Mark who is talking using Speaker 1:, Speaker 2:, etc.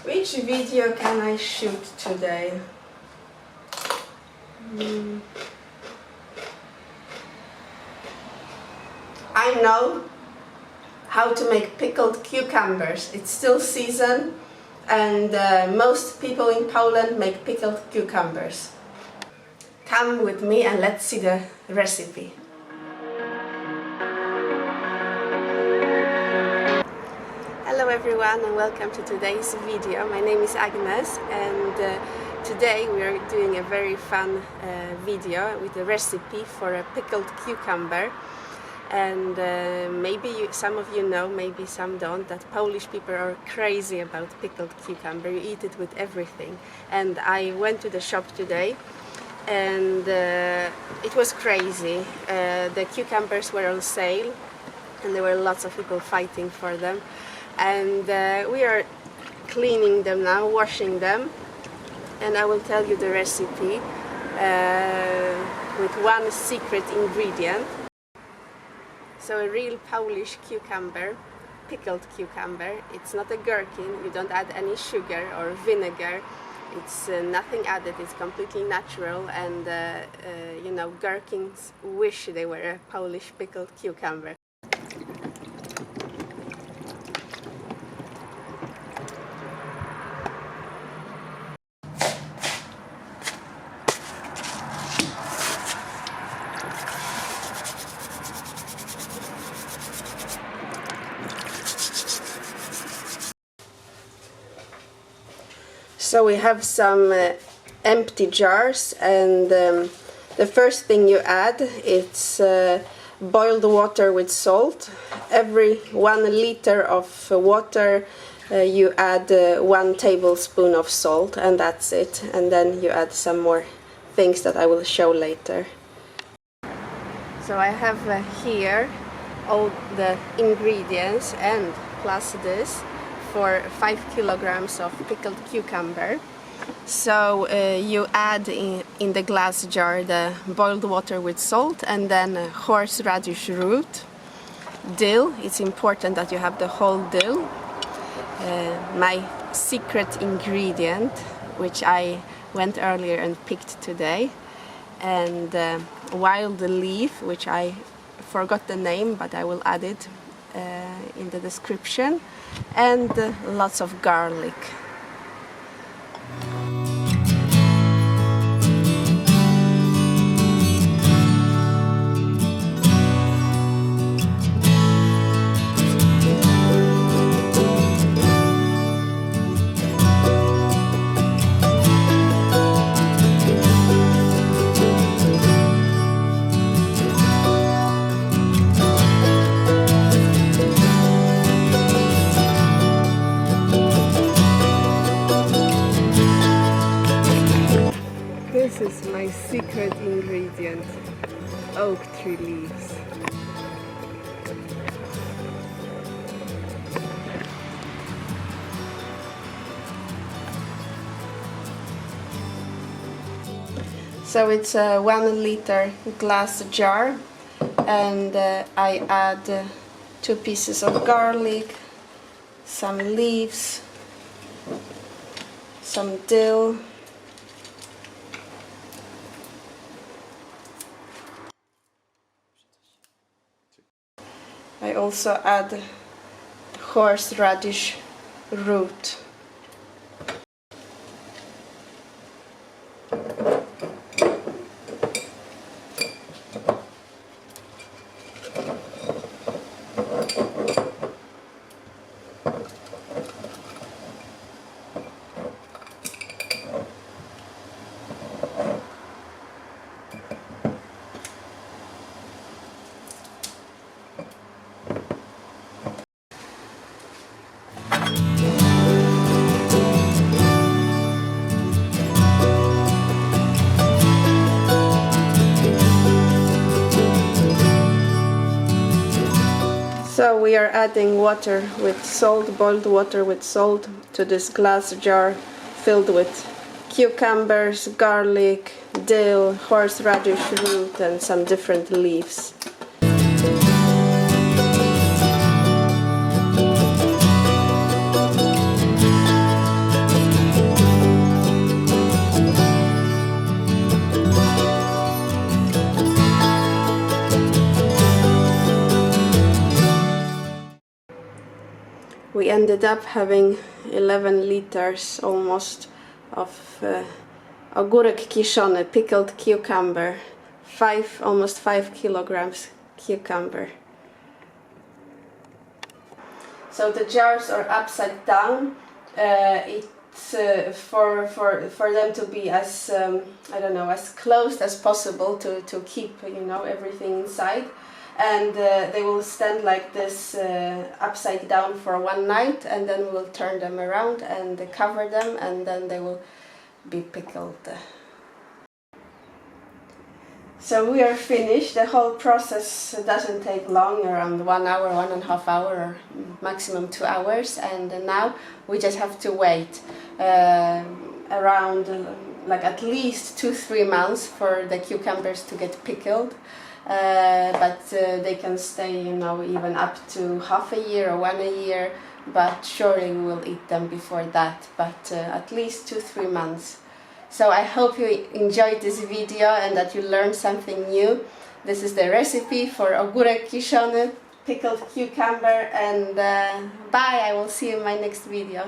Speaker 1: Which video can I shoot today? I know how to make pickled cucumbers. It's still season and most people in Poland make pickled cucumbers. Come with me and let's see the recipe. Hello everyone and welcome to today's video. My name is Agnes and today we are doing a very fun video with a recipe for a pickled cucumber. And maybe some of you know, maybe some don't, that Polish people are crazy about pickled cucumber. You eat it with everything. And I went to the shop today and it was crazy. The cucumbers were on sale and there were lots of people fighting for them. And we are cleaning them now, washing them. And I will tell you the recipe with one secret ingredient. So a real Polish cucumber, pickled cucumber. It's not a gherkin, you don't add any sugar or vinegar. It's nothing added, it's completely natural, and you know, gherkins wish they were a Polish pickled cucumber. So we have some empty jars, and the first thing you add is boiled water with salt. Every 1 liter of water you add 1 tablespoon of salt, and that's it. And then you add some more things that I will show later. So I have here all the ingredients and plus this for 5 kilograms of pickled cucumber. So you add in the glass jar the boiled water with salt, and then horseradish root, dill. It's important that you have the whole dill. My secret ingredient, which I went earlier and picked today, and wild leaf, which I forgot the name, but I will add it in the description, and lots of garlic. This is my secret ingredient, oak tree leaves. So it's a 1 liter glass jar, and I add 2 pieces of garlic, some leaves, some dill, I also add horseradish root. So we are adding water with salt, boiled water with salt, to this glass jar filled with cucumbers, garlic, dill, horseradish root, and some different leaves. we ended up having 11 liters almost of ogórek kiszony, pickled cucumber, almost 5 kilograms cucumber. So the jars are upside down. It's for them to be as I don't know, as closed as possible to keep, you know, everything inside. And they will stand like this upside down for one night, and then we'll turn them around and cover them, and then they will be pickled. So we are finished. The whole process doesn't take long, around 1 hour, 1.5 hours, or maximum 2 hours. And now we just have to wait around like at least 2-3 months for the cucumbers to get pickled. But they can stay, you know, even up to half a year or 1 year, but surely we will eat them before that, but at least 2-3 months. So I hope you enjoyed this video and that you learned something new. This is the recipe for ogórek kiszony, pickled cucumber, and bye, I will see you in my next video.